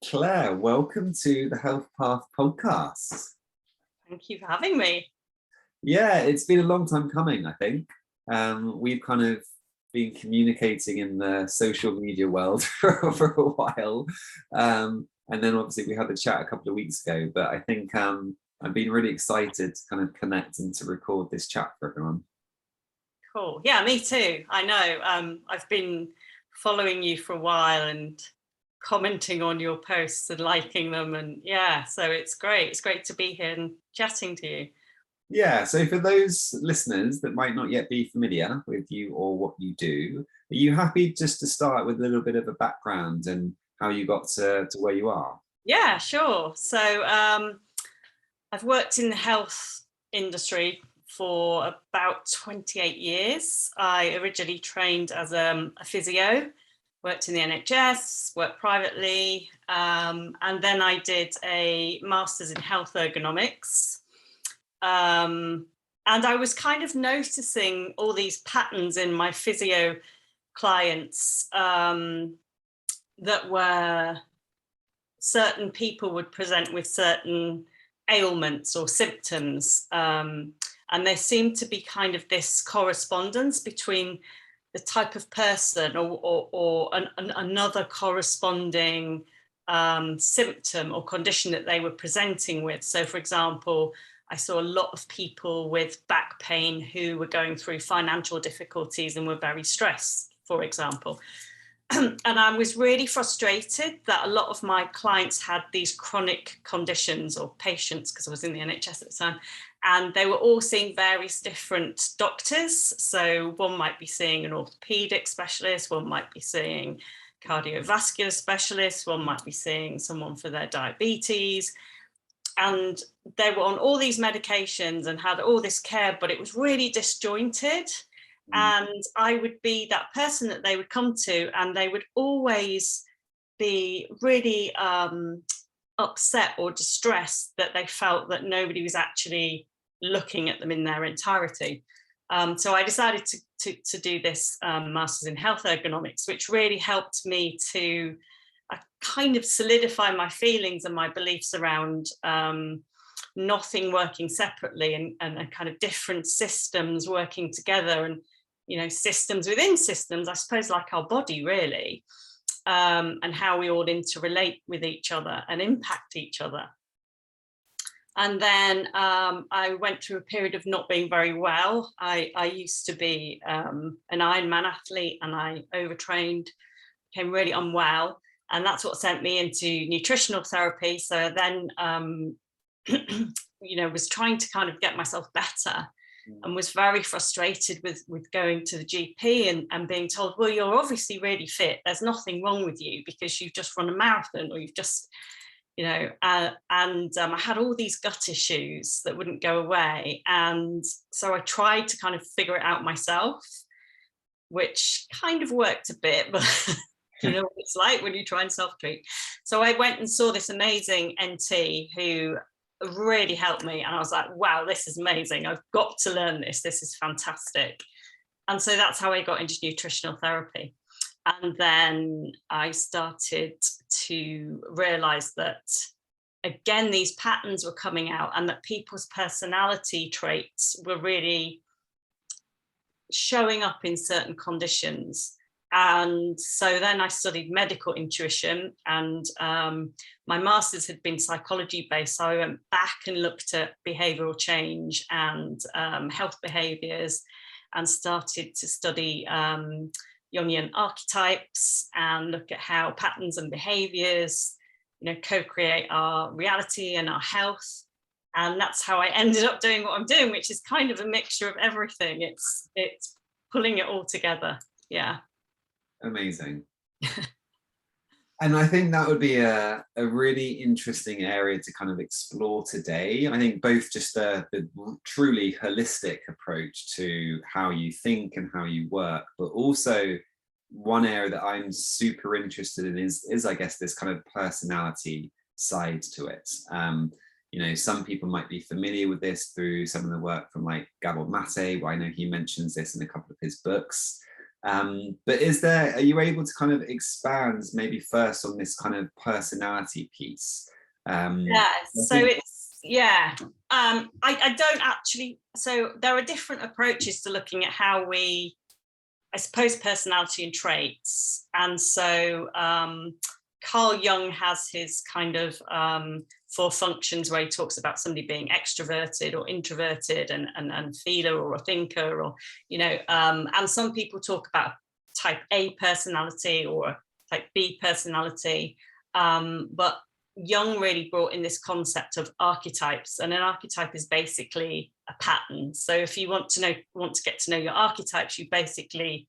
Claire, welcome to the Health Path podcast. Thank you for having me. Yeah, it's been a long time coming, I think. We've kind of been communicating in the social media world for a while. And then obviously we had the chat a couple of weeks ago, but I think I've been really excited to kind of connect and to record this chat for everyone. Cool. Yeah, me too. I know. I've been following you for a while and commenting on your posts and liking them. And yeah, so it's great. It's great to be here and chatting to you. Yeah, so for those listeners that might not yet be familiar with you or what you do, are you happy just to start with a little bit of a background and how you got to where you are? Yeah, sure. So I've worked in the health industry for about 28 years. I originally trained as a physio, worked in the NHS, worked privately, and then I did a master's in health ergonomics. And I was kind of noticing all these patterns in my physio clients that were certain people would present with certain ailments or symptoms. And there seemed to be kind of this correspondence between the type of person or another corresponding symptom or condition that they were presenting with. So, for example, I saw a lot of people with back pain who were going through financial difficulties and were very stressed, for example. And I was really frustrated that a lot of my clients had these chronic conditions, or patients, because I was in the NHS at the time, and they were all seeing various different doctors. So one might be seeing an orthopedic specialist, one might be seeing cardiovascular specialist, one might be seeing someone for their diabetes. And they were on all these medications and had all this care, but it was really disjointed. And I would be that person that they would come to, and they would always be really upset or distressed that they felt that nobody was actually looking at them in their entirety. So I decided to do this master's in health ergonomics, which really helped me to kind of solidify my feelings and my beliefs around nothing working separately and kind of different systems working together, and systems within systems, I suppose, like our body really, and how we all interrelate with each other and impact each other. And then I went through a period of not being very well. I used to be an Ironman athlete, and I overtrained, became really unwell. And that's what sent me into nutritional therapy. So then, was trying to kind of get myself better, and was very frustrated with going to the GP and being told, well, you're obviously really fit. There's nothing wrong with you because you've just run a marathon, or you've just, I had all these gut issues that wouldn't go away. And so I tried to kind of figure it out myself, which kind of worked a bit, but you know what it's like when you try and self-treat. So I went and saw this amazing NT who really helped me, and I was like, wow, this is amazing. I've got to learn this. This is fantastic. And so that's how I got into nutritional therapy. And then I started to realize that, again, these patterns were coming out, and that people's personality traits were really showing up in certain conditions. And so then I studied medical intuition, and my master's had been psychology based. So I went back and looked at behavioural change and health behaviours, and started to study jungian archetypes and look at how patterns and behaviours, co-create our reality and our health. And that's how I ended up doing what I'm doing, which is kind of a mixture of everything. It's pulling it all together. Yeah. Amazing. And I think that would be a really interesting area to kind of explore today. I think both just the truly holistic approach to how you think and how you work, but also one area that I'm super interested in is I guess this kind of personality side to it. Some people might be familiar with this through some of the work from like Gabor Mate, where I know he mentions this in a couple of his books. But are you able to kind of expand maybe first on this kind of personality piece? Yeah, so it's, yeah, I don't actually, so there are different approaches to looking at how we, I suppose, personality and traits. And so Carl Jung has his kind of 4 functions where he talks about somebody being extroverted or introverted and feeler or a thinker, or, you know, and some people talk about type A personality or type B personality. But Jung really brought in this concept of archetypes, and an archetype is basically a pattern. So if you want to get to know your archetypes, you basically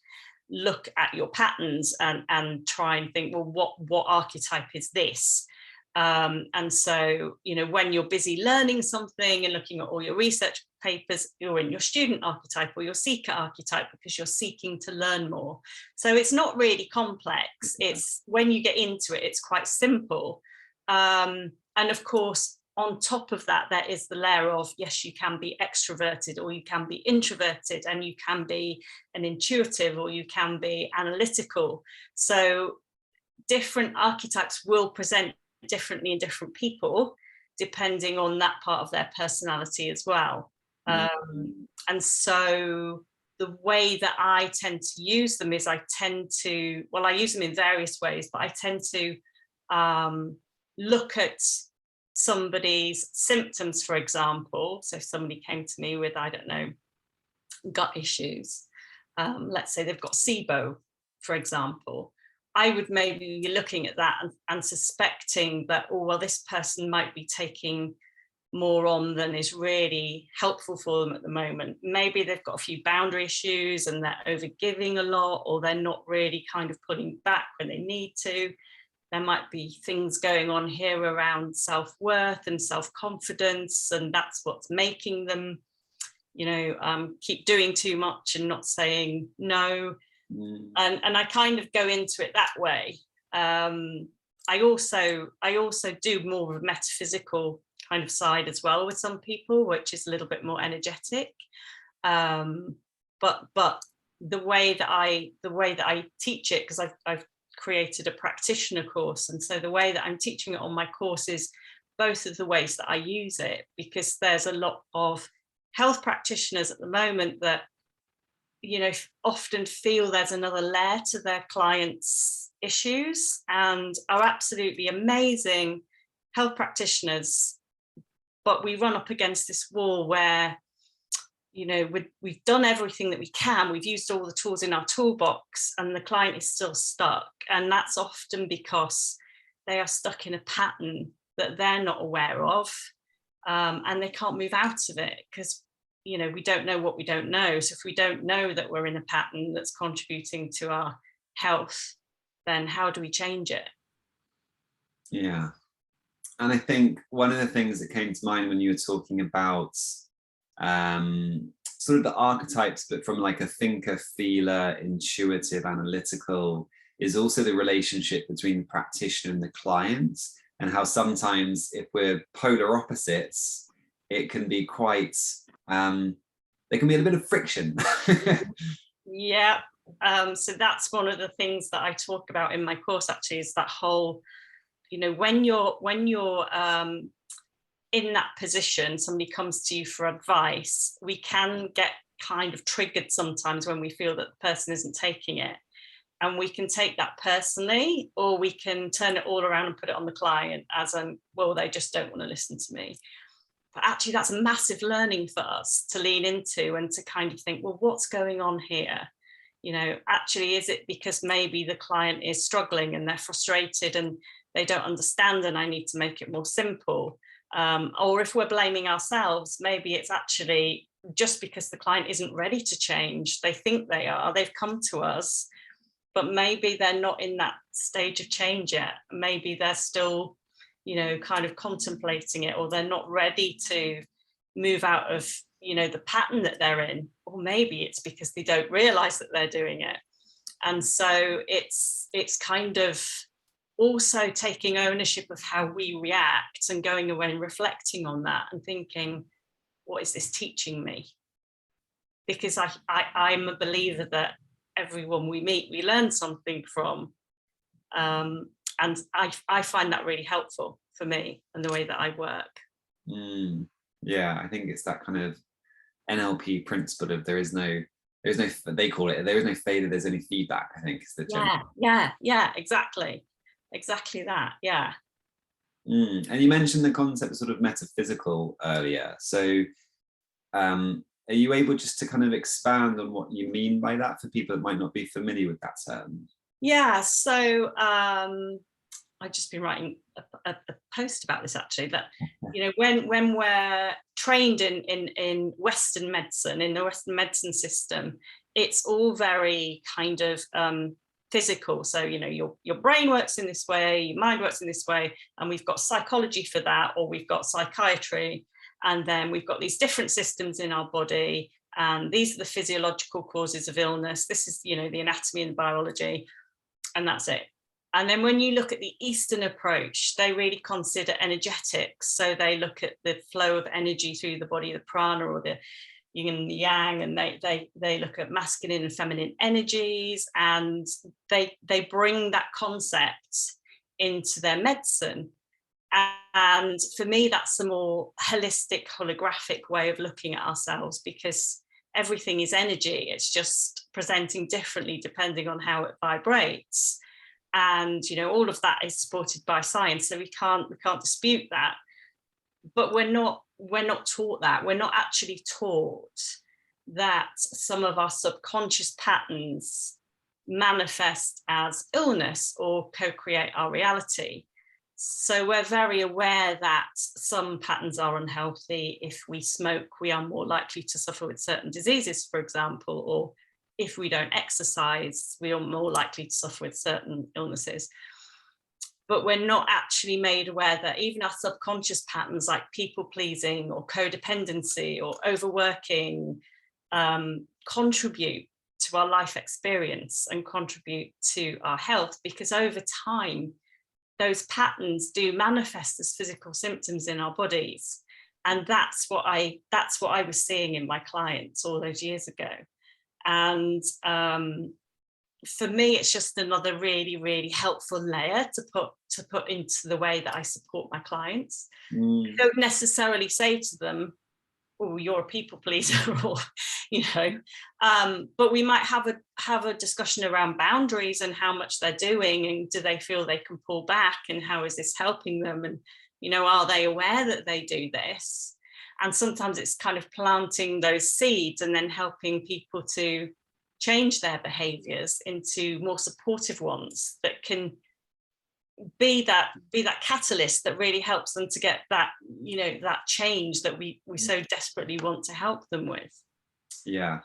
look at your patterns and try and think, well, what archetype is this? And so, you know, when you're busy learning something and looking at all your research papers, you're in your student archetype or your seeker archetype because you're seeking to learn more. So it's not really complex. It's when you get into it, it's quite simple. And of course, on top of that, there is the layer of, yes, you can be extroverted or you can be introverted, and you can be an intuitive or you can be analytical. So different archetypes will present differently in different people, depending on that part of their personality as well. And so the way that I tend to use them is I use them in various ways, but I tend to look at somebody's symptoms, for example. So if somebody came to me with, I don't know, gut issues, let's say they've got SIBO, for example, I would maybe be looking at that and suspecting that, oh, well, this person might be taking more on than is really helpful for them at the moment. Maybe they've got a few boundary issues and they're overgiving a lot, or they're not really kind of pulling back when they need to. There might be things going on here around self-worth and self-confidence, and that's what's making them, you know, keep doing too much and not saying no. And I kind of go into it that way. I also do more of a metaphysical kind of side as well with some people, which is a little bit more energetic. But the way that I teach it, because I've created a practitioner course, and so the way that I'm teaching it on my course is both of the ways that I use it, because there's a lot of health practitioners at the moment that, you know, often feel there's another layer to their clients' issues, and are absolutely amazing health practitioners, but we run up against this wall where, you know, we've done everything that we can, we've used all the tools in our toolbox, and the client is still stuck. And that's often because they are stuck in a pattern that they're not aware of, and they can't move out of it because, you know, we don't know what we don't know. So if we don't know that we're in a pattern that's contributing to our health, then how do we change it? Yeah. And I think one of the things that came to mind when you were talking about sort of the archetypes, but from like a thinker, feeler, intuitive, analytical, is also the relationship between the practitioner and the client, and how sometimes if we're polar opposites, it can be quite, there can be a bit of friction. Yeah. So that's one of the things that I talk about in my course, actually, is that whole, you know, when you're in that position, somebody comes to you for advice, we can get kind of triggered sometimes when we feel that the person isn't taking it. And we can take that personally, or we can turn it all around and put it on the client as well, they just don't want to listen to me. But actually, that's a massive learning for us to lean into and to kind of think, well, what's going on here? You know, actually, is it because maybe the client is struggling and they're frustrated and they don't understand, and I need to make it more simple? Or if we're blaming ourselves, maybe it's actually just because the client isn't ready to change. They think they are, they've come to us, but maybe they're not in that stage of change yet. Maybe they're still, you know, kind of contemplating it, or they're not ready to move out of, you know, the pattern that they're in. Or maybe it's because they don't realize that they're doing it. And so it's kind of also taking ownership of how we react and going away and reflecting on that and thinking, what is this teaching me? Because I'm a believer that everyone we meet, we learn something from. And I find that really helpful for me and the way that I work. Yeah, I think it's that kind of NLP principle of there is no, they call it, there is no failure, there's only feedback, I think is the general. Yeah, exactly that. Yeah. And you mentioned the concept of sort of metaphysical earlier, so are you able just to kind of expand on what you mean by that for people that might not be familiar with that term? Yeah, so I've just been writing a post about this actually, that when we're trained in Western medicine, in the Western medicine system, it's all very kind of physical. So your brain works in this way, your mind works in this way, and we've got psychology for that, or we've got psychiatry, and then we've got these different systems in our body, and these are the physiological causes of illness. This is the anatomy and biology, and that's it. And then when you look at the Eastern approach, they really consider energetics. So they look at the flow of energy through the body, the prana or the yin and the yang, and they look at masculine and feminine energies, and they bring that concept into their medicine. And for me, that's a more holistic, holographic way of looking at ourselves, because everything is energy. It's just presenting differently depending on how it vibrates. And all of that is supported by science, so we can't dispute that. But we're not taught that. We're not actually taught that some of our subconscious patterns manifest as illness or co-create our reality. So we're very aware that some patterns are unhealthy. If we smoke, we are more likely to suffer with certain diseases, for example, or if we don't exercise, we are more likely to suffer with certain illnesses. But we're not actually made aware that even our subconscious patterns, like people pleasing or codependency or overworking, contribute to our life experience and contribute to our health, because over time, those patterns do manifest as physical symptoms in our bodies. And that's what I was seeing in my clients all those years ago. And for me, it's just another really, really helpful layer to put into the way that I support my clients. I don't necessarily say to them, "Oh, you're a people pleaser," or but we might have a discussion around boundaries and how much they're doing, and do they feel they can pull back, and how is this helping them, and are they aware that they do this? And sometimes it's kind of planting those seeds and then helping people to change their behaviors into more supportive ones that can be that catalyst that really helps them to get that that change that we so desperately want to help them with. Yeah,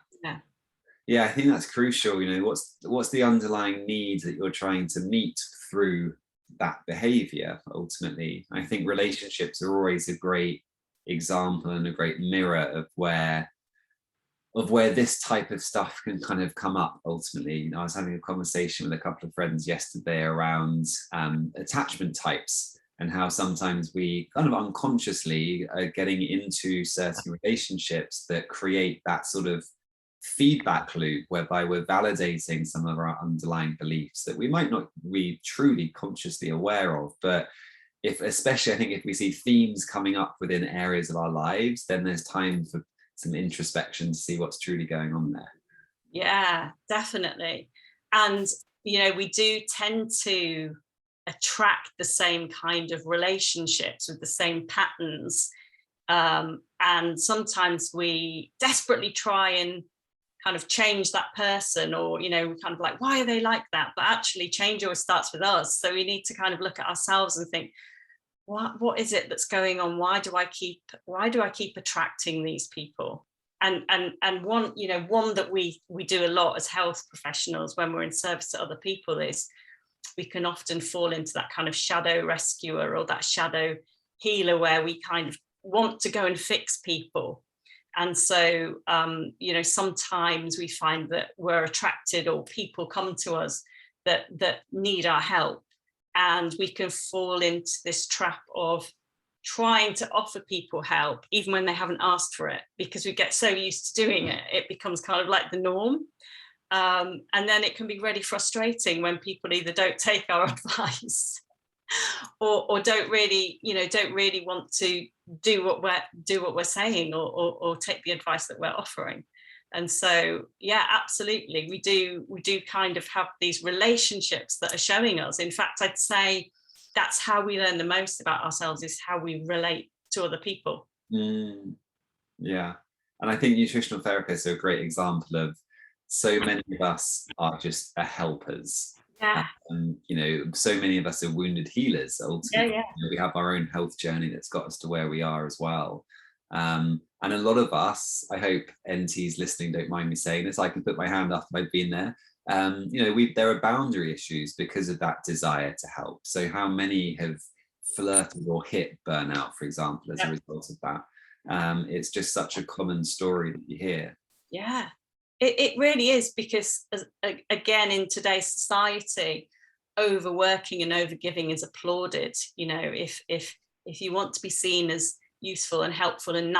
I think that's crucial. What's the underlying needs that you're trying to meet through that behavior? Ultimately, I think relationships are always a great example and a great mirror of where this type of stuff can kind of come up. Ultimately, I was having a conversation with a couple of friends yesterday around attachment types, and how sometimes we kind of unconsciously are getting into certain relationships that create that sort of feedback loop whereby we're validating some of our underlying beliefs that we might not be truly consciously aware of. But especially I think if we see themes coming up within areas of our lives, then there's time for some introspection to see what's truly going on there. Yeah, definitely. And we do tend to attract the same kind of relationships with the same patterns, and sometimes we desperately try and kind of change that person, or we kind of like, why are they like that? But actually change always starts with us, so we need to kind of look at ourselves and think, what is it that's going on? Why do I keep attracting these people? And one that we do a lot as health professionals when we're in service to other people is we can often fall into that kind of shadow rescuer or that shadow healer, where we kind of want to go and fix people. And so sometimes we find that we're attracted, or people come to us that need our help. And we can fall into this trap of trying to offer people help even when they haven't asked for it, because we get so used to doing it, it becomes kind of like the norm. And then it can be really frustrating when people either don't take our advice or don't really want to do what we're saying, or take the advice that we're offering. And so, yeah, absolutely, we do kind of have these relationships that are showing us. In fact, I'd say that's how we learn the most about ourselves, is how we relate to other people. Yeah. And I think nutritional therapists are a great example of, so many of us are just helpers. Yeah. So many of us are wounded healers. Ultimately, Yeah. we have our own health journey that's got us to where we are as well. And a lot of us, I hope NTs listening don't mind me saying this, I can put my hand up if I've been there. There are boundary issues because of that desire to help. So how many have flirted or hit burnout, for example, as a result of that? It's just such a common story that you hear. Yeah, it really is, because again, in today's society, overworking and overgiving is applauded. If you want to be seen as useful and helpful and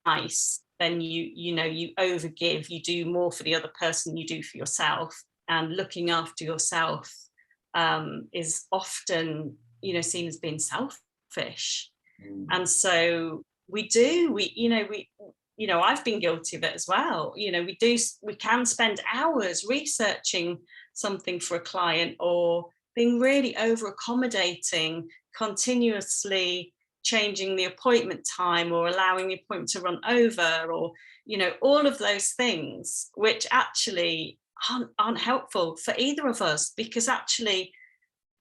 nice, then you overgive, you do more for the other person you do for yourself. And looking after yourself is often seen as being selfish. And so I've been guilty of it as well. We can spend hours researching something for a client, or being really over accommodating, continuously changing the appointment time, or allowing the appointment to run over, or all of those things, which actually aren't helpful for either of us, because actually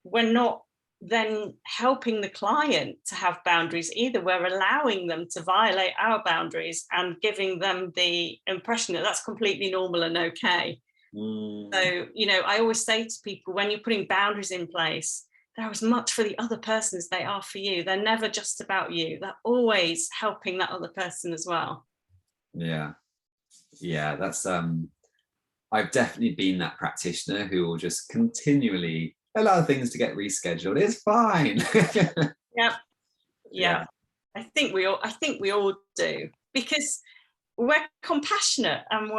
we're not then helping the client to have boundaries either. We're allowing them to violate our boundaries and giving them the impression that that's completely normal and okay. So I always say to people, when you're putting boundaries in place, they're as much for the other person as they are for you. They're never just about you. They're always helping that other person as well. Yeah, that's I've definitely been that practitioner who will just continually allow things to get rescheduled. It's fine. Yeah. I think we all do, because we're compassionate, and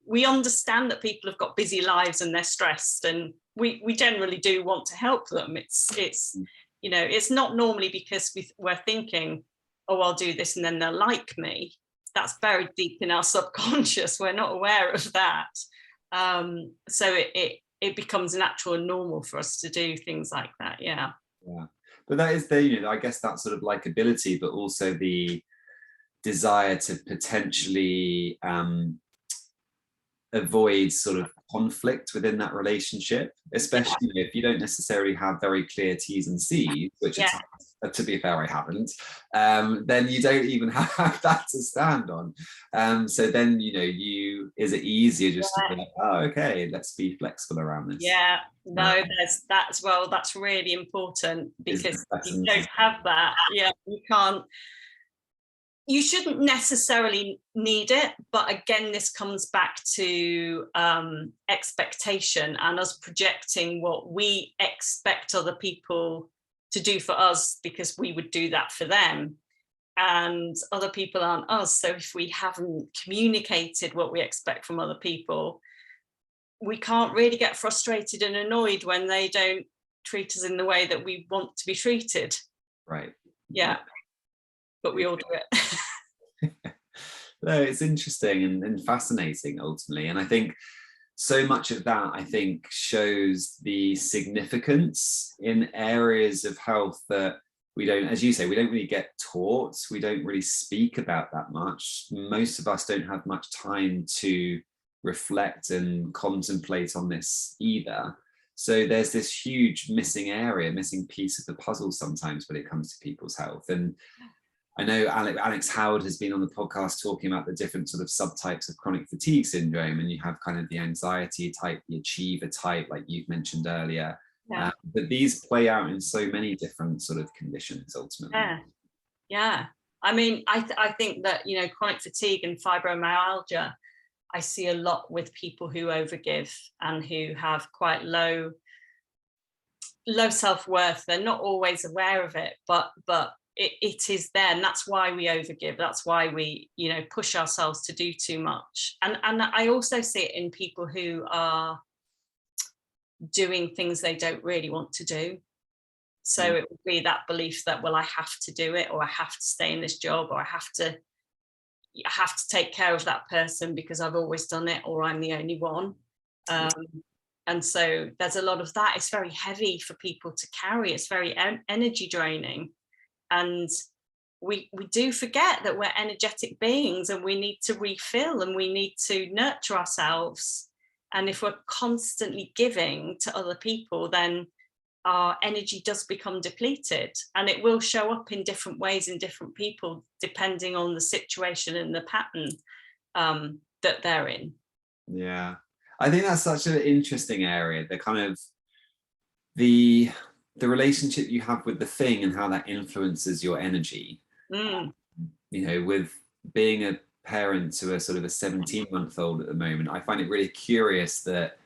we understand that people have got busy lives and they're stressed, and we generally do want to help them. It's not normally because we're thinking, oh, I'll do this and then they'll like me. That's buried deep in our subconscious. We're not aware of that. So it becomes natural and normal for us to do things like that. Yeah. But that is I guess that sort of likability, but also the desire to potentially avoid sort of conflict within that relationship, especially if you don't necessarily have very clear T's and C's, which to be fair, I haven't, then you don't even have that to stand on. So then, is it easier just to be like, oh, okay, let's be flexible around this? Yeah, no, that's really important, because if you don't have that, you can't. You shouldn't necessarily need it, but again, this comes back to expectation and us projecting what we expect other people to do for us, because we would do that for them, and other people aren't us. So if we haven't communicated what we expect from other people, we can't really get frustrated and annoyed when they don't treat us in the way that we want to be treated. Right. Yeah. But we all do it. No, it's interesting and fascinating ultimately. And I think so much of that, shows the significance in areas of health that we don't, as you say, we don't really get taught. We don't really speak about that much. Most of us don't have much time to reflect and contemplate on this either. So there's this huge missing piece of the puzzle sometimes when it comes to people's health. And I know Alex Howard has been on the podcast talking about the different sort of subtypes of chronic fatigue syndrome, and you have kind of the anxiety type, the achiever type, like you've mentioned earlier. But these play out in so many different sort of conditions ultimately. Yeah. I mean, I think that, chronic fatigue and fibromyalgia, I see a lot with people who overgive and who have quite low self-worth. They're not always aware of it, but it is there, and that's why we overgive. That's why we, you know, push ourselves to do too much. And I also see it in people who are doing things they don't really want to do. So it would be that belief that, well, I have to do it, or I have to stay in this job, or I have to take care of that person because I've always done it, or I'm the only one. And so there's a lot of that. It's very heavy for people to carry. It's very energy draining. And we do forget that we're energetic beings, and we need to refill, and we need to nurture ourselves. And if we're constantly giving to other people, then our energy does become depleted, and it will show up in different ways in different people, depending on the situation and the pattern that they're in. Yeah, I think that's such an interesting area, the kind of the relationship you have with the thing and how that influences your energy. You know, with being a parent to a sort of a 17-month-old at the moment, I find it really curious that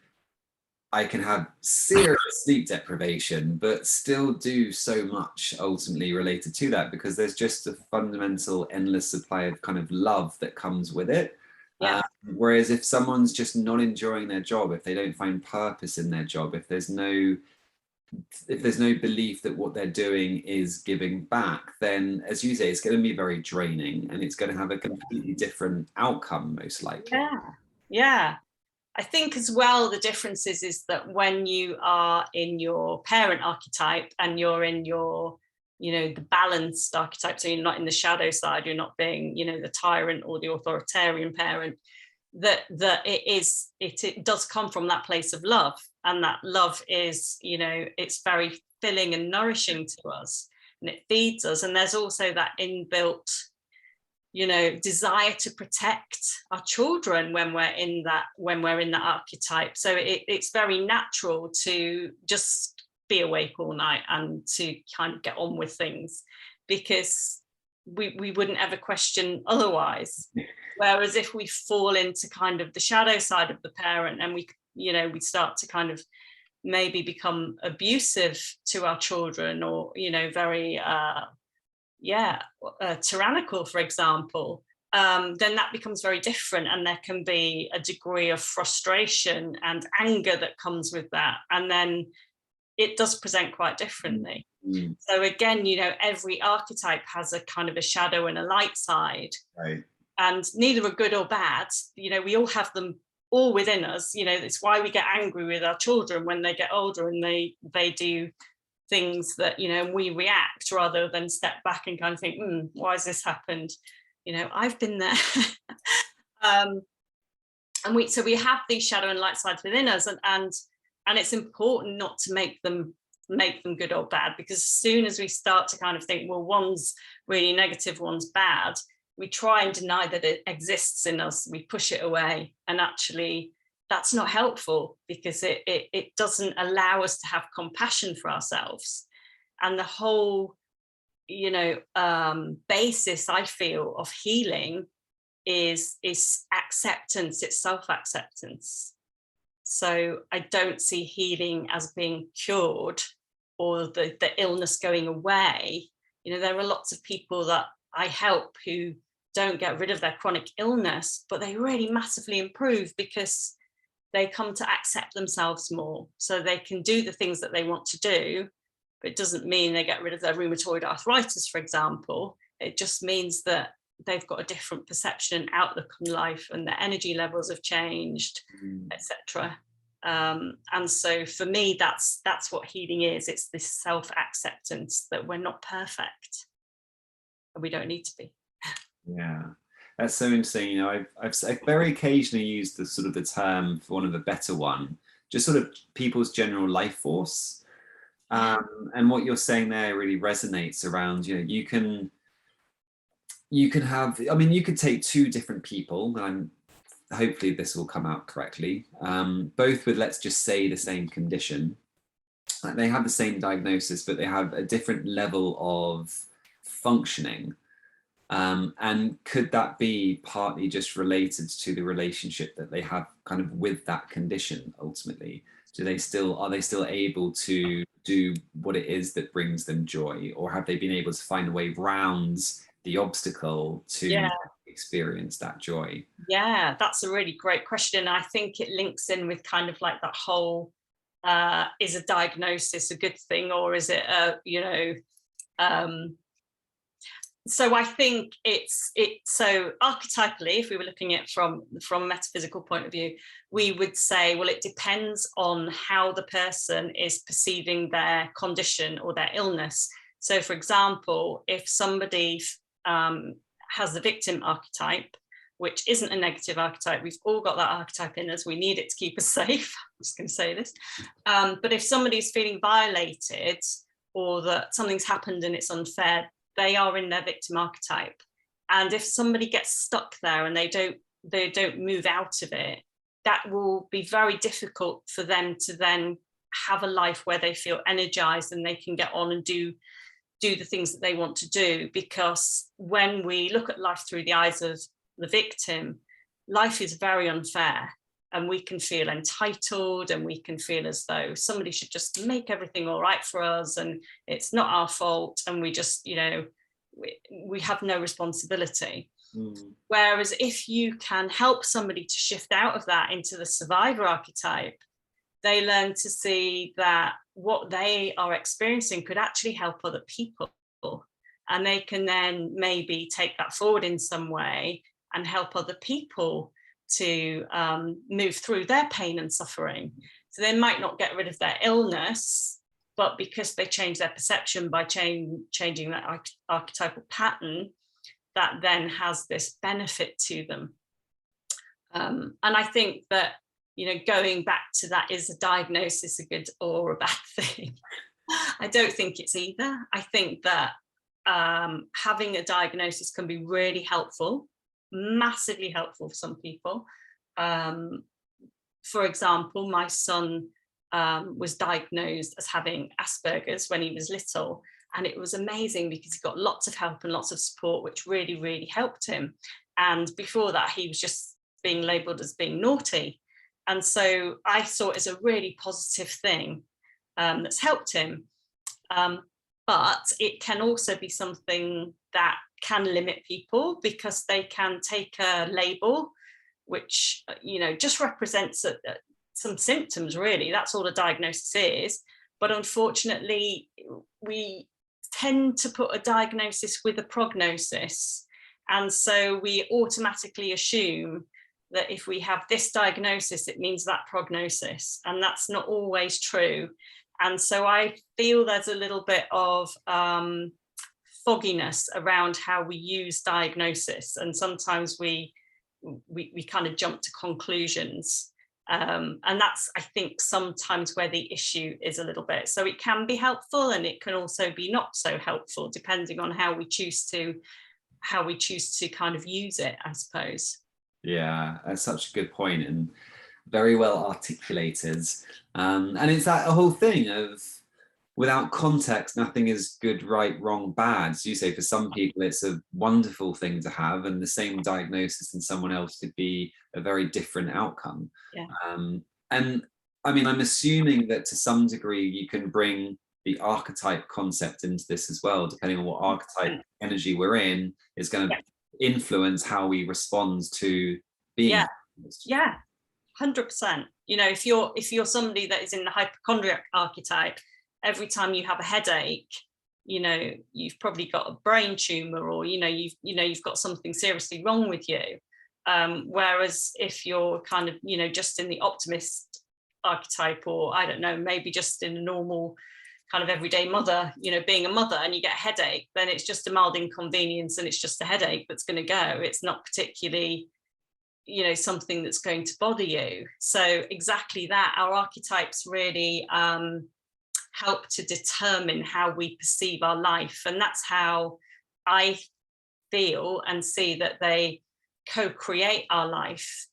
I can have serious sleep deprivation, but still do so much ultimately related to that, because there's just a fundamental endless supply of kind of love that comes with it. Yeah. Whereas if someone's just not enjoying their job, if they don't find purpose in their job, if there's no belief that what they're doing is giving back, then, as you say, it's going to be very draining, and it's going to have a completely different outcome, most likely. Yeah. I think as well, the difference is that when you are in your parent archetype and you're in your, you know, the balanced archetype, so you're not in the shadow side, you're not being, you know, the tyrant or the authoritarian parent, that it does come from that place of love. And that love is, you know, it's very filling and nourishing to us, and it feeds us. And there's also that inbuilt, you know, desire to protect our children when we're in that archetype. So it's very natural to just be awake all night and to kind of get on with things, because we wouldn't ever question otherwise. Whereas if we fall into kind of the shadow side of the parent, and we start to kind of maybe become abusive to our children, or, you know, very tyrannical, for example, then that becomes very different, and there can be a degree of frustration and anger that comes with that, and then it does present quite differently. So again, you know, every archetype has a kind of a shadow and a light side, right? And neither are good or bad. You know, we all have them all within us. You know, it's why we get angry with our children when they get older and they do things that, you know, we react rather than step back and kind of think, why has this happened? You know, I've been there. And we have these shadow and light sides within us, and it's important not to make them good or bad, because as soon as we start to kind of think, well, one's really negative, one's bad, we try and deny that it exists in us. We push it away, and actually that's not helpful, because it doesn't allow us to have compassion for ourselves. And the whole, you know, basis, I feel, of healing is acceptance. It's self-acceptance. So I don't see healing as being cured or the illness going away. You know, there are lots of people that I help who don't get rid of their chronic illness, but they really massively improve because they come to accept themselves more, so they can do the things that they want to do. But it doesn't mean they get rid of their rheumatoid arthritis, for example. It just means that they've got a different perception and outlook on life, and their energy levels have changed, etc. And so for me, that's what healing is. It's this self-acceptance that we're not perfect, and we don't need to be. Yeah, that's so interesting. You know, I've very occasionally used the sort of the term, for one of the better one, just sort of people's general life force. And what you're saying there really resonates around, you know, you can have, I mean, you could take two different people, and hopefully this will come out correctly, both with, let's just say, the same condition. Like, they have the same diagnosis, but they have a different level of functioning. And could that be partly just related to the relationship that they have kind of with that condition ultimately? Are they still able to do what it is that brings them joy, or have they been able to find a way around the obstacle to experience that joy? Yeah, that's a really great question. I think it links in with kind of like that whole, is a diagnosis a good thing, or is it so I think so archetypally, if we were looking at it from a metaphysical point of view, we would say, well, it depends on how the person is perceiving their condition or their illness. So for example, if somebody has the victim archetype, which isn't a negative archetype, we've all got that archetype in us, we need it to keep us safe, I'm just going to say this, but if somebody's feeling violated, or that something's happened and it's unfair, they are in their victim archetype. And if somebody gets stuck there and they don't move out of it, that will be very difficult for them to then have a life where they feel energized and they can get on and do the things that they want to do. Because when we look at life through the eyes of the victim, life is very unfair, and we can feel entitled, and we can feel as though somebody should just make everything all right for us, and it's not our fault, and we just, we have no responsibility. Whereas if you can help somebody to shift out of that into the survivor archetype, they learn to see that what they are experiencing could actually help other people, and they can then maybe take that forward in some way and help other people to move through their pain and suffering. So they might not get rid of their illness, but because they change their perception by changing that archetypal pattern, that then has this benefit to them. And I think that, going back to that, is a diagnosis a good or a bad thing? I don't think it's either. I think that having a diagnosis can be really helpful, massively helpful for some people. For example, my son was diagnosed as having Asperger's when he was little, and it was amazing because he got lots of help and lots of support, which really, really helped him. And before that, he was just being labelled as being naughty. And so I saw it as a really positive thing that's helped him. But it can also be something that can limit people, because they can take a label which just represents some symptoms, really. That's all a diagnosis is. But unfortunately, we tend to put a diagnosis with a prognosis, and so we automatically assume that if we have this diagnosis, it means that prognosis, and that's not always true. And so I feel there's a little bit of fogginess around how we use diagnosis, and sometimes we kind of jump to conclusions, and that's, I think, sometimes where the issue is a little bit. So it can be helpful, and it can also be not so helpful, depending on how we choose to kind of use it, I suppose. Yeah, that's such a good point, and very well articulated. And it's that whole thing of, without context, nothing is good, right, wrong, bad. So you say for some people it's a wonderful thing to have, and the same diagnosis in someone else could be a very different outcome. Yeah. And I mean, I'm assuming that to some degree you can bring the archetype concept into this as well, depending on what archetype energy we're in is going to influence how we respond to being. Yeah, 100%. If you're somebody that is in the hypochondriac archetype, every time you have a headache, you've probably got a brain tumor, or you've got something seriously wrong with you. Whereas if you're kind of just in the optimist archetype, or I don't know, maybe just in a normal kind of everyday mother, being a mother, and you get a headache, then it's just a mild inconvenience, and it's just a headache that's going to go. It's not particularly something that's going to bother you. So exactly that, our archetypes really help to determine how we perceive our life, and that's how I feel and see that they co-create our life.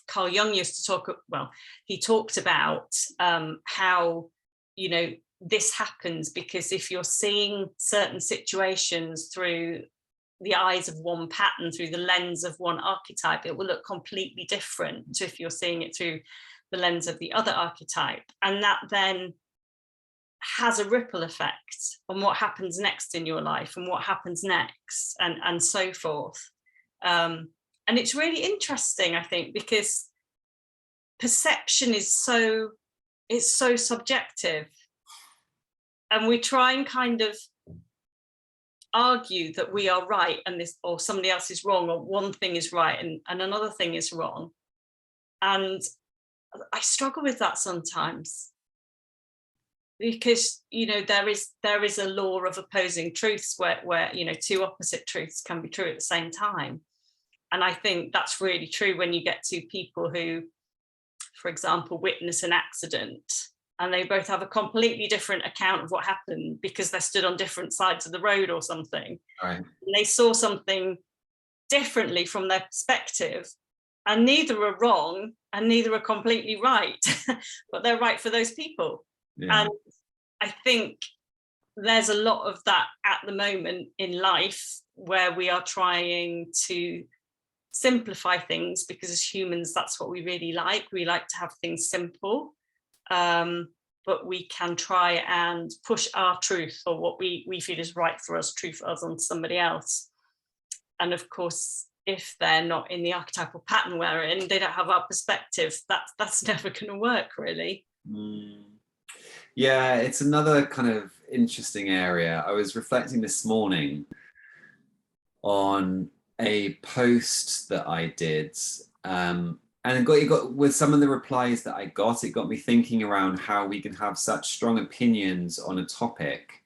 Carl Jung used to talk, he talked about how this happens because if you're seeing certain situations through the eyes of one pattern, through the lens of one archetype, it will look completely different to if you're seeing it through the lens of the other archetype, and that then has a ripple effect on what happens next in your life and what happens next, and so forth. And it's really interesting, I think, because perception is so subjective, and we try and kind of argue that we are right and this, or somebody else is wrong, or one thing is right and another thing is wrong. And I struggle with that sometimes, because there is a law of opposing truths where two opposite truths can be true at the same time. And I think that's really true when you get two people who, for example, witness an accident, and they both have a completely different account of what happened because they stood on different sides of the road or something. Right. And they saw something differently from their perspective, and neither are wrong and neither are completely right, but they're right for those people. Yeah. And I think there's a lot of that at the moment in life, where we are trying to simplify things, because as humans, that's what we really like. We like to have things simple, but we can try and push our truth, or what we feel is right for us, true for us, on somebody else. And of course, if they're not in the archetypal pattern we're in, they don't have our perspective, that's never going to work, really. Yeah, it's another kind of interesting area. I was reflecting this morning on a post that I did, and it got with some of the replies that I got, it got me thinking around how we can have such strong opinions on a topic,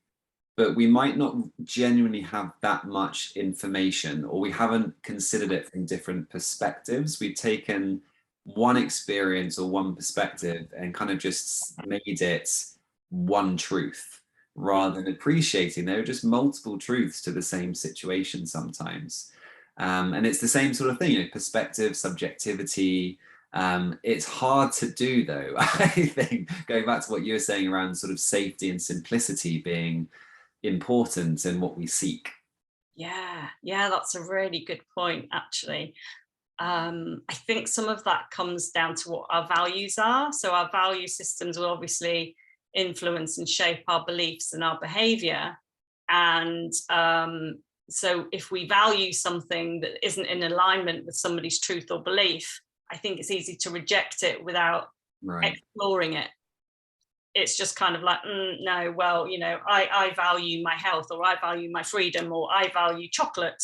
but we might not genuinely have that much information, or we haven't considered it from different perspectives. We've taken one experience or one perspective and kind of just made it one truth, rather than appreciating there are just multiple truths to the same situation sometimes. And it's the same sort of thing, perspective, subjectivity. It's hard to do, though. I think, going back to what you were saying around sort of safety and simplicity being important in what we seek. Yeah, that's a really good point, actually. I think some of that comes down to what our values are. So our value systems will obviously influence and shape our beliefs and our behavior. And so if we value something that isn't in alignment with somebody's truth or belief, I think it's easy to reject it without exploring it. It's just kind of like, no, well, I value my health, or I value my freedom, or I value chocolate,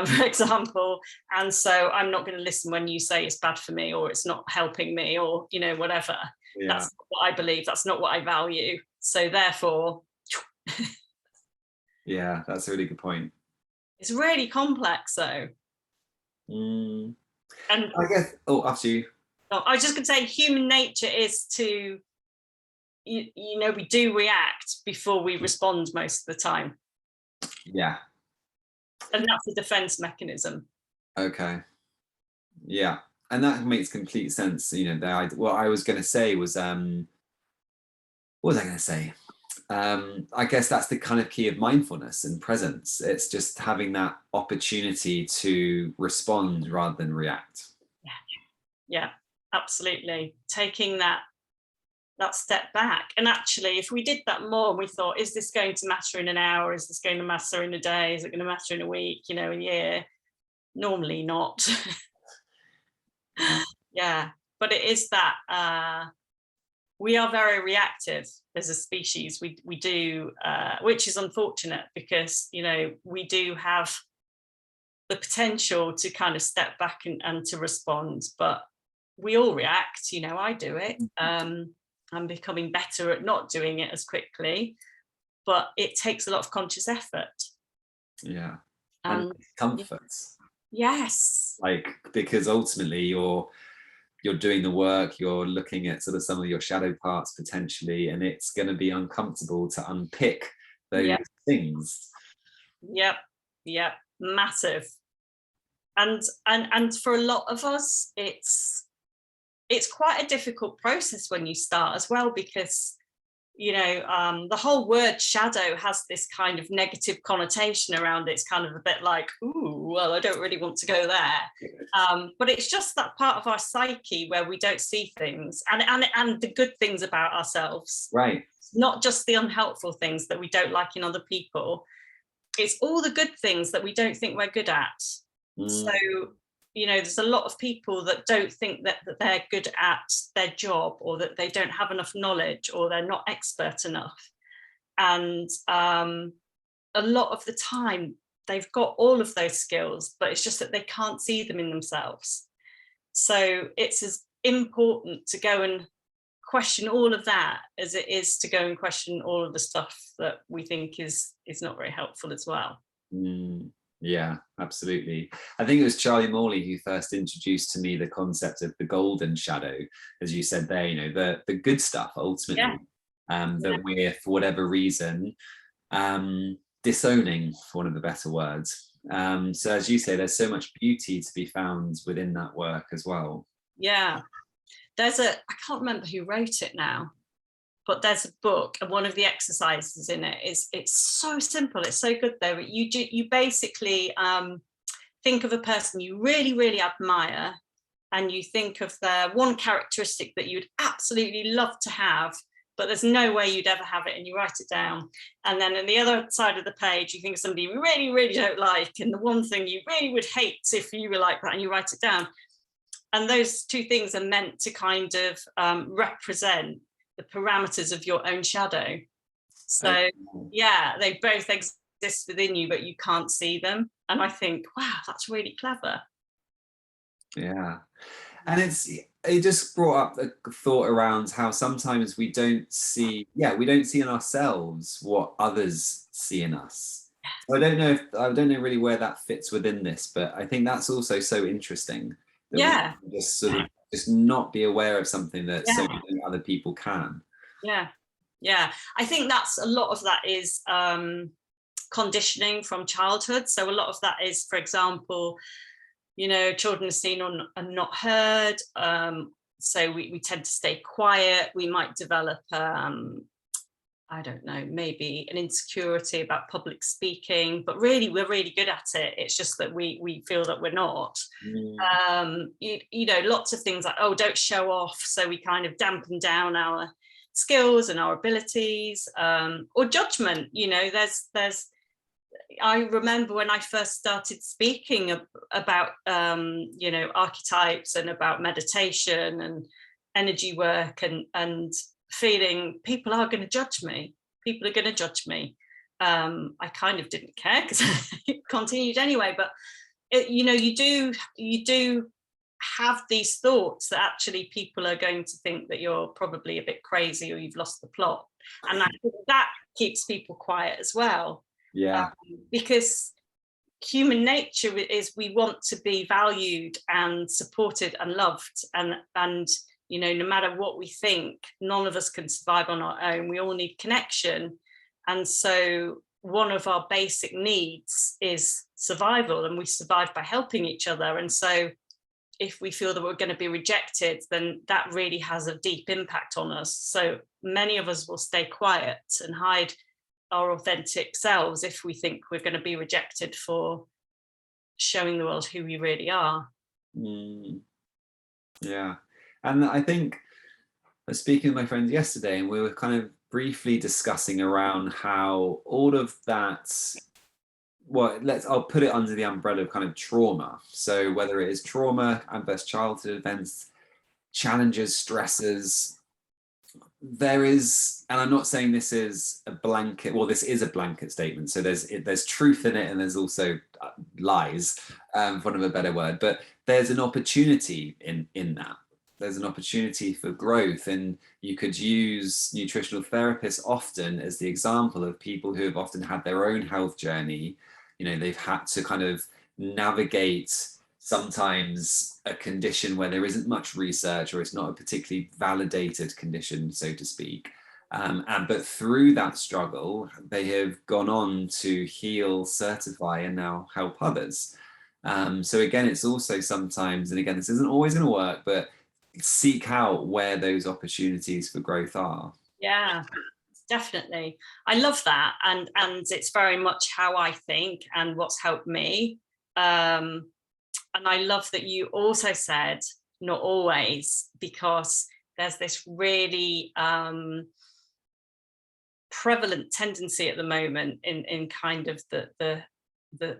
for example. And so I'm not going to listen when you say it's bad for me, or it's not helping me, or, whatever. Yeah. That's not what I believe. That's not what I value. So therefore. Yeah, that's a really good point. It's really complex, though. And I guess, after you. No, I was just going to say, human nature is to, we do react before we respond most of the time. Yeah. And that's a defense mechanism. Okay. Yeah. And that makes complete sense. What I was going to say was, what was I going to say? I guess that's the kind of key of mindfulness and presence. It's just having that opportunity to respond rather than react. Yeah, absolutely. Taking that step back. And actually, if we did that more, and we thought, is this going to matter in an hour? Is this going to matter in a day? Is it going to matter in a week, a year? Normally not. Yeah, but it is that we are very reactive as a species. We do, which is unfortunate, because, we do have the potential to kind of step back and to respond, but we all react. I do it. I'm becoming better at not doing it as quickly, but it takes a lot of conscious effort. Yeah. And comfort. Yes. Because ultimately you're doing the work, you're looking at sort of some of your shadow parts potentially, and it's going to be uncomfortable to unpick those things. Yep. Massive. And for a lot of us, it's quite a difficult process when you start as well, because the whole word shadow has this kind of negative connotation around it. It's kind of a bit like, ooh, well, I don't really want to go there. But it's just that part of our psyche where we don't see things and the good things about ourselves. Right. Not just the unhelpful things that we don't like in other people. It's all the good things that we don't think we're good at. So, there's a lot of people that don't think that they're good at their job, or that they don't have enough knowledge, or they're not expert enough. And a lot of the time they've got all of those skills, but it's just that they can't see them in themselves. So it's as important to go and question all of that as it is to go and question all of the stuff that we think is not very helpful as well. Yeah, absolutely. I think it was Charlie Morley who first introduced to me the concept of the golden shadow, as you said there, the good stuff ultimately, that we're, for whatever reason, disowning, for one of the better words. So as you say, there's so much beauty to be found within that work as well. Yeah. I can't remember who wrote it now, but there's a book, and one of the exercises in it it's so simple. It's so good though. You basically think of a person you really, really admire, and you think of their one characteristic that you'd absolutely love to have, but there's no way you'd ever have it, and you write it down. And then on the other side of the page, you think of somebody you really, really don't like, and the one thing you really would hate if you were like that, and you write it down. And those two things are meant to kind of represent the parameters of your own shadow. So yeah, they both exist within you, but you can't see them. And I think, wow, that's really clever. Yeah. And it just brought up a thought around how sometimes we don't see in ourselves what others see in us. So I don't know really where that fits within this, but I think that's also so interesting. Yeah. We just sort of just not be aware of something that so many other people can. Yeah. I think that's a lot of that is conditioning from childhood. So a lot of that is, for example, children are seen and not heard. So we tend to stay quiet. We might develop I don't know, maybe an insecurity about public speaking, but really we're really good at it. It's just that we feel that we're not. Lots of things like, oh, don't show off. So we kind of dampen down our skills and our abilities, or judgment. I remember when I first started speaking about archetypes and about meditation and energy work and feeling people are going to judge me. I kind of didn't care because I continued anyway, but you do have these thoughts that actually people are going to think that you're probably a bit crazy or you've lost the plot, and I think that keeps people quiet as well. Because human nature is we want to be valued and supported and loved, and no matter what we think, none of us can survive on our own. We all need connection. And so one of our basic needs is survival, and we survive by helping each other. And so if we feel that we're going to be rejected, then that really has a deep impact on us. So many of us will stay quiet and hide our authentic selves if we think we're going to be rejected for showing the world who we really are. Yeah. And I think I was speaking with my friends yesterday, and we were kind of briefly discussing around how all of that, I'll put it under the umbrella of kind of trauma. So whether it is trauma, adverse childhood events, challenges, stresses, there is, and I'm not saying this is a blanket, this is a blanket statement. So there's truth in it, and there's also lies, for want of a better word, but there's an opportunity in that. There's an opportunity for growth, and you could use nutritional therapists often as the example of people who have often had their own health journey. They've had to kind of navigate sometimes a condition where there isn't much research, or it's not a particularly validated condition, so to speak. But through that struggle, they have gone on to heal, certify, and now help others. So again, it's also sometimes, and again, this isn't always going to work, but seek out where those opportunities for growth are. Yeah. Definitely. I love that. And it's very much how I think and what's helped me. And I love that you also said not always, because there's this really prevalent tendency at the moment in kind of the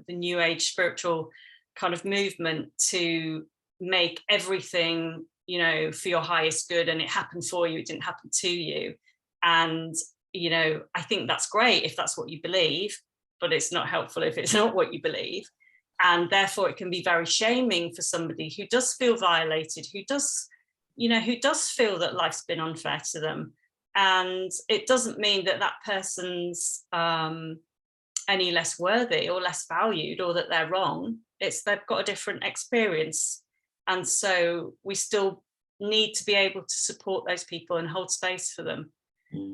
new age spiritual kind of movement to make everything, you know, for your highest good, and it happened for you, it didn't happen to you. And you know, I think that's great if that's what you believe, but it's not helpful if it's not what you believe. And therefore it can be very shaming for somebody who does feel violated, who does, you know, who does feel that life's been unfair to them. And it doesn't mean that that person's any less worthy or less valued, or that they're wrong. It's they've got a different experience. And so we still need to be able to support those people and hold space for them.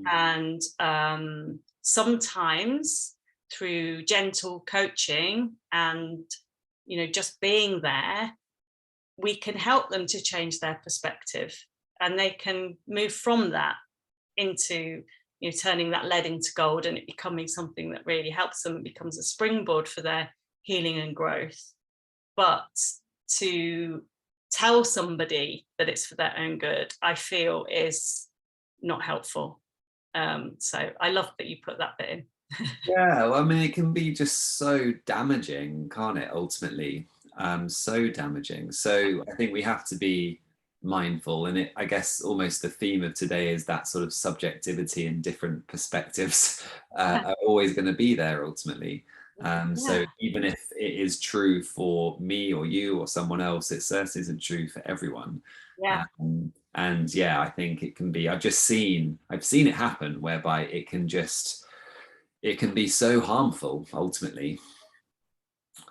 And sometimes through gentle coaching and, you know, just being there, we can help them to change their perspective, and they can move from that into, you know, turning that lead into gold, and it becoming something that really helps them. It becomes a springboard for their healing and growth. But to tell somebody that it's for their own good, I feel is not helpful. So I love that you put that bit in. Yeah, well, I mean, it can be just so damaging, can't it, ultimately? So damaging. So I think we have to be mindful, and I guess almost the theme of today is that sort of subjectivity and different perspectives are always going to be there ultimately. So even if it is true for me or you or someone else, it certainly isn't true for everyone. And yeah, I think it can be, I've seen it happen whereby it can be so harmful ultimately.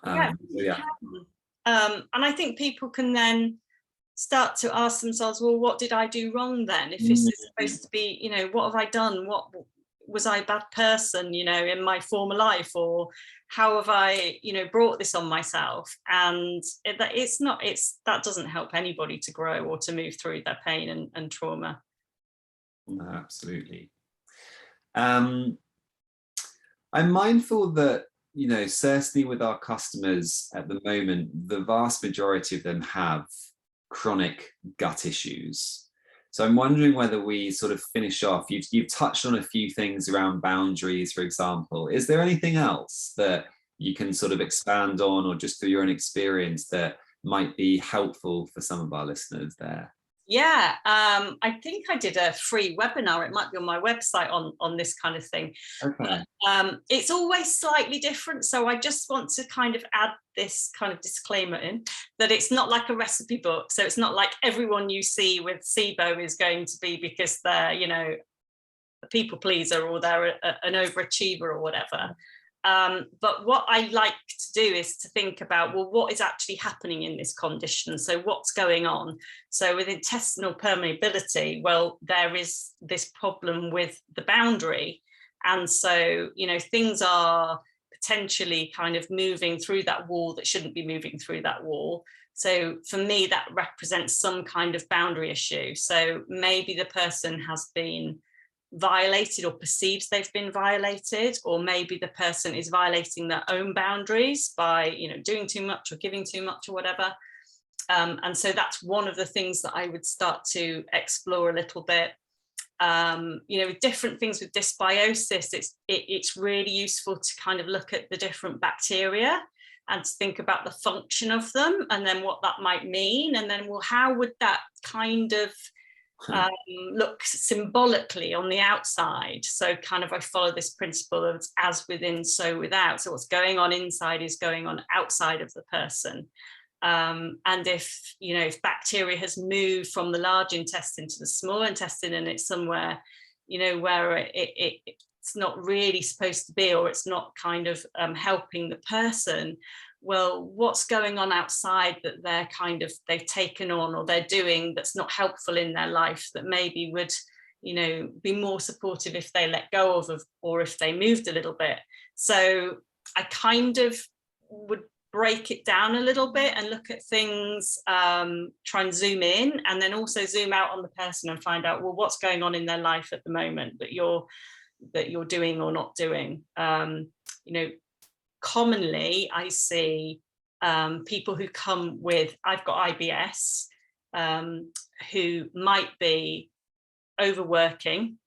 And I think people can then start to ask themselves, well, what did I do wrong then? If this is supposed to be, you know, what have I done? What was I a bad person, you know, in my former life, or how have I, you know, brought this on myself? And that doesn't help anybody to grow or to move through their pain and trauma. No, absolutely. I'm mindful that, you know, certainly with our customers at the moment, the vast majority of them have chronic gut issues. So I'm wondering whether we sort of finish off. You've touched on a few things around boundaries, for example. Is there anything else that you can sort of expand on, or just through your own experience, that might be helpful for some of our listeners there? Yeah, I think I did a free webinar. It might be on my website on this kind of thing. Okay. But, it's always slightly different. So I just want to kind of add this kind of disclaimer in, that it's not like a recipe book. So it's not like everyone you see with SIBO is going to be because they're, you know, a people pleaser, or they're an overachiever or whatever. But what I like to do is to think about, well, what is actually happening in this condition? So what's going on? So with intestinal permeability, well, there is this problem with the boundary. And so, you know, things are potentially kind of moving through that wall that shouldn't be moving through that wall. So for me, that represents some kind of boundary issue. So maybe the person has been violated or perceives they've been violated, or maybe the person is violating their own boundaries by, you know, doing too much or giving too much or whatever. And so that's one of the things that I would start to explore a little bit. You know, with different things with dysbiosis, it's really useful to kind of look at the different bacteria and to think about the function of them, and then what that might mean, and then, well, how would that kind of look symbolically on the outside? So kind of I follow this principle of as within, so without. So what's going on inside is going on outside of the person. And if, you know, if bacteria has moved from the large intestine to the small intestine, and it's somewhere, you know, where it's not really supposed to be, or it's not kind of helping the person, well, what's going on outside that they've taken on, or they're doing, that's not helpful in their life, that maybe would, you know, be more supportive if they let go of, or if they moved a little bit. So I kind of would break it down a little bit and look at things, try and zoom in, and then also zoom out on the person and find out, well, what's going on in their life at the moment that you're that you're doing or not doing. You know, commonly I see people who come with, I've got IBS, who might be overworking.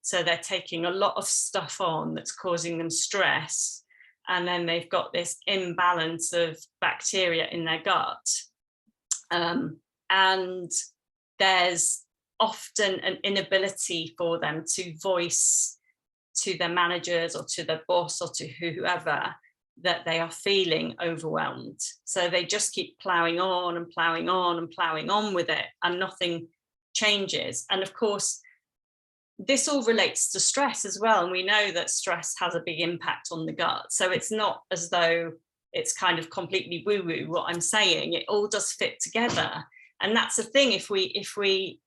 So they're taking a lot of stuff on that's causing them stress. And then they've got this imbalance of bacteria in their gut. And there's often an inability for them to voice to their managers or to their boss or to whoever that they are feeling overwhelmed. So they just keep ploughing on and ploughing on and ploughing on with it, and nothing changes. And of course, this all relates to stress as well. And we know that stress has a big impact on the gut. So it's not as though it's kind of completely woo-woo what I'm saying. It all does fit together. And that's the thing, if we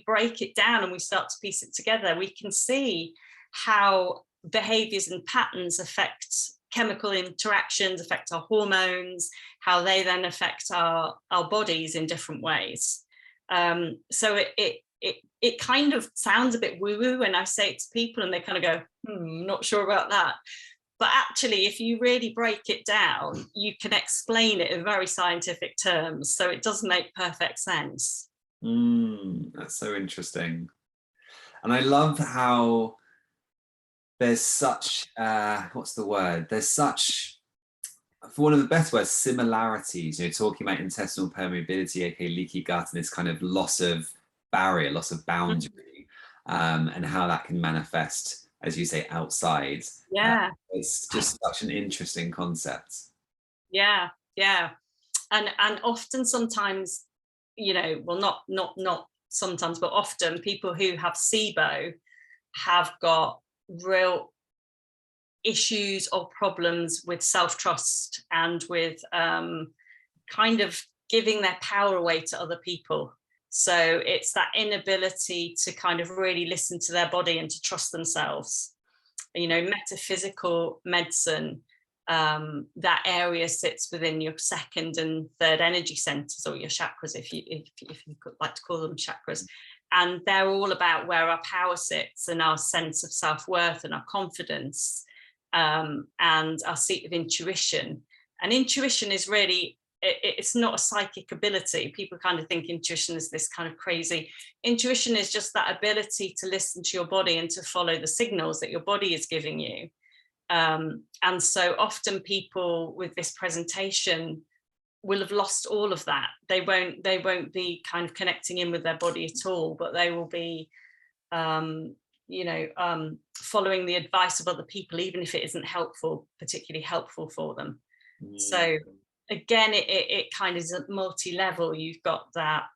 break it down and we start to piece it together, we can see how behaviors and patterns affect chemical interactions, affect our hormones, how they then affect our bodies in different ways. So it kind of sounds a bit woo-woo when I say it to people and they kind of go, not sure about that. But actually, if you really break it down, you can explain it in very scientific terms. So it does make perfect sense. That's so interesting. And I love how there's such, what's the word? There's such, for one of the best words, similarities, you know, talking about intestinal permeability, aka leaky gut, and this kind of loss of barrier, loss of boundary, and how that can manifest, as you say, outside. Yeah. It's just such an interesting concept. Yeah, yeah. And often sometimes, you know, well, not sometimes, but often people who have SIBO have got real issues or problems with self-trust and with kind of giving their power away to other people. So it's that inability to kind of really listen to their body and to trust themselves. You know, metaphysical medicine, that area sits within your second and third energy centers, or your chakras, if you like to call them chakras. And they're all about where our power sits and our sense of self-worth and our confidence, and our seat of intuition. And intuition is really, it's not a psychic ability. People kind of think intuition is this kind of crazy. Intuition is just that ability to listen to your body and to follow the signals that your body is giving you. And so often people with this presentation will have lost all of that. They won't be kind of connecting in with their body at all, but they will be, you know, following the advice of other people, even if it isn't helpful, particularly helpful for them. So again, it kind of is at multi-level. You've got that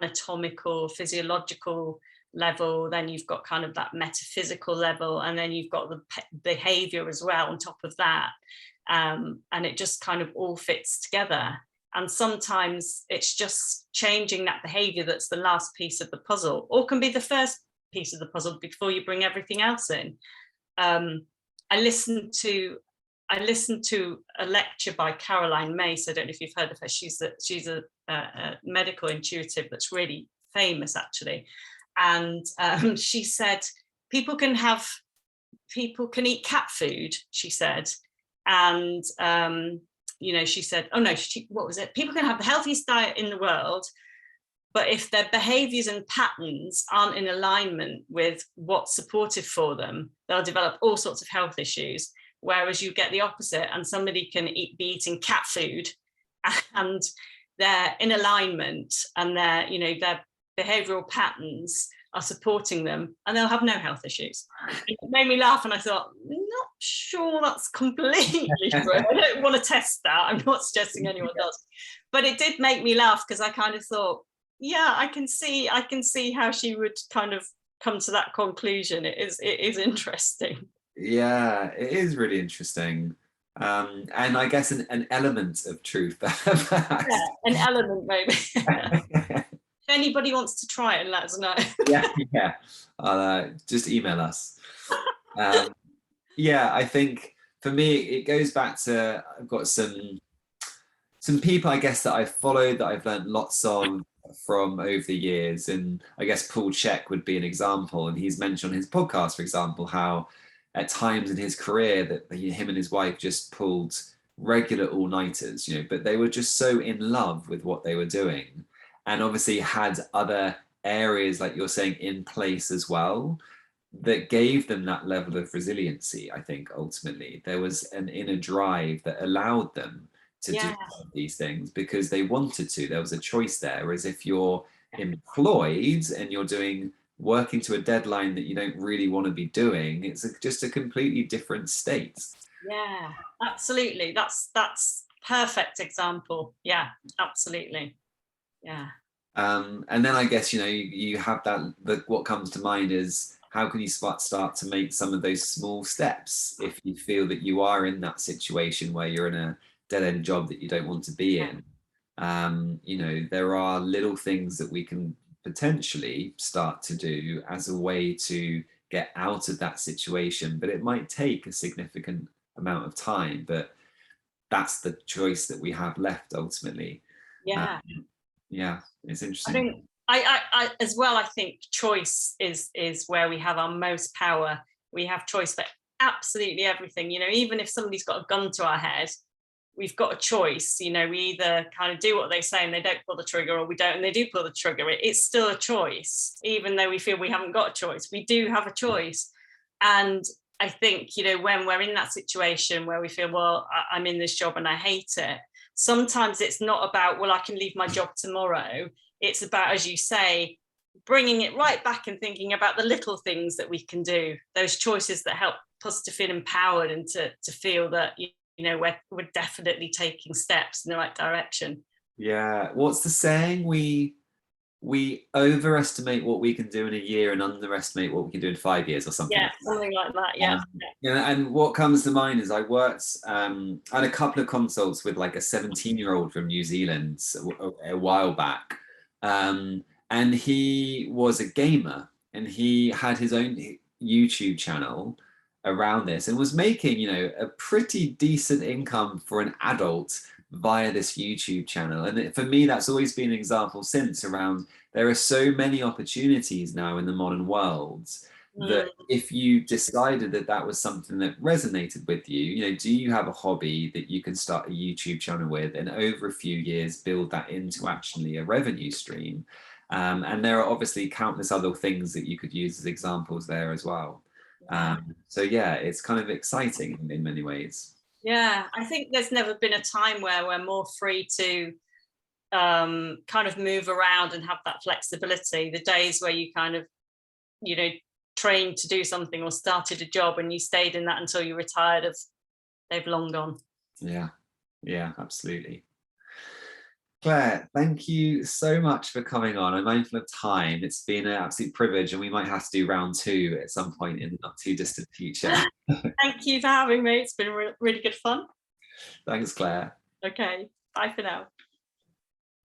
anatomical, physiological level, then you've got kind of that metaphysical level, and then you've got the behavior as well on top of that. And it just kind of all fits together. And sometimes it's just changing that behavior that's the last piece of the puzzle, or can be the first piece of the puzzle before you bring everything else in. I listened to a lecture by Caroline Mace. I don't know if you've heard of her. She's a medical intuitive that's really famous, actually. And she said people can eat cat food, she said. And you know, she said, oh no, what was it? People can have the healthiest diet in the world, but if their behaviors and patterns aren't in alignment with what's supportive for them, they'll develop all sorts of health issues. Whereas you get the opposite, and somebody can be eating cat food and they're in alignment, and their behavioral patterns are supporting them, and they'll have no health issues. It made me laugh, and I thought, not sure that's completely true. I don't want to test that. I'm not suggesting anyone does, but it did make me laugh, because I kind of thought, yeah, I can see how she would kind of come to that conclusion. It is interesting. Yeah, it is really interesting. And I guess an element of truth. Yeah, an element, maybe. If anybody wants to try it, and let us know. yeah. Just email us. Yeah, I think for me, it goes back to, I've got some people, I guess, that I've followed, that I've learned lots of, from over the years. And I guess Paul Chek would be an example. And he's mentioned on his podcast, for example, how at times in his career that him and his wife just pulled regular all-nighters, but they were just so in love with what they were doing, and obviously had other areas, like you're saying, in place as well, that gave them that level of resiliency. I think ultimately there was an inner drive that allowed them to do these things because they wanted to. There was a choice there. Whereas if you're employed and you're working to a deadline that you don't really want to be doing, it's just a completely different state. Yeah, absolutely. That's perfect example. Yeah, absolutely. Yeah. And then I guess, you have that, what comes to mind is how can you start to make some of those small steps if you feel that you are in that situation where you're in a dead-end job that you don't want to be in. There are little things that we can potentially start to do as a way to get out of that situation, but it might take a significant amount of time, but that's the choice that we have left ultimately. Yeah, it's interesting. I think I as well, I think choice is where we have our most power. We have choice for absolutely everything. Even if somebody's got a gun to our head, we've got a choice. We either kind of do what they say and they don't pull the trigger, or we don't and they do pull the trigger. It's still a choice, even though we feel we haven't got a choice. We do have a choice. And I think, when we're in that situation where we feel, well, I'm in this job and I hate it, sometimes it's not about, well, I can leave my job tomorrow. It's about, as you say, bringing it right back and thinking about the little things that we can do, those choices that help us to feel empowered and to feel that, we're definitely taking steps in the right direction. Yeah. What's the saying? We overestimate what we can do in a year and underestimate what we can do in 5 years, or something. Yeah, something like that. Yeah. And what comes to mind is I worked I had a couple of consults with like a 17-year-old from New Zealand a while back, and he was a gamer and he had his own YouTube channel around this and was making a pretty decent income for an adult via this YouTube channel. And for me, that's always been an example since around, there are so many opportunities now in the modern world that if you decided that that was something that resonated with you, do you have a hobby that you can start a YouTube channel with and over a few years build that into actually a revenue stream? And there are obviously countless other things that you could use as examples there as well. So yeah, it's kind of exciting in many ways. Yeah, I think there's never been a time where we're more free to kind of move around and have that flexibility. The days where you kind of, trained to do something or started a job and you stayed in that until you retired, they've long gone. Yeah, absolutely. Claire, thank you so much for coming on. I'm mindful of time. It's been an absolute privilege, and we might have to do round 2 at some point in the not too distant future. Thank you for having me. It's been really good fun. Thanks, Claire. Okay, bye for now.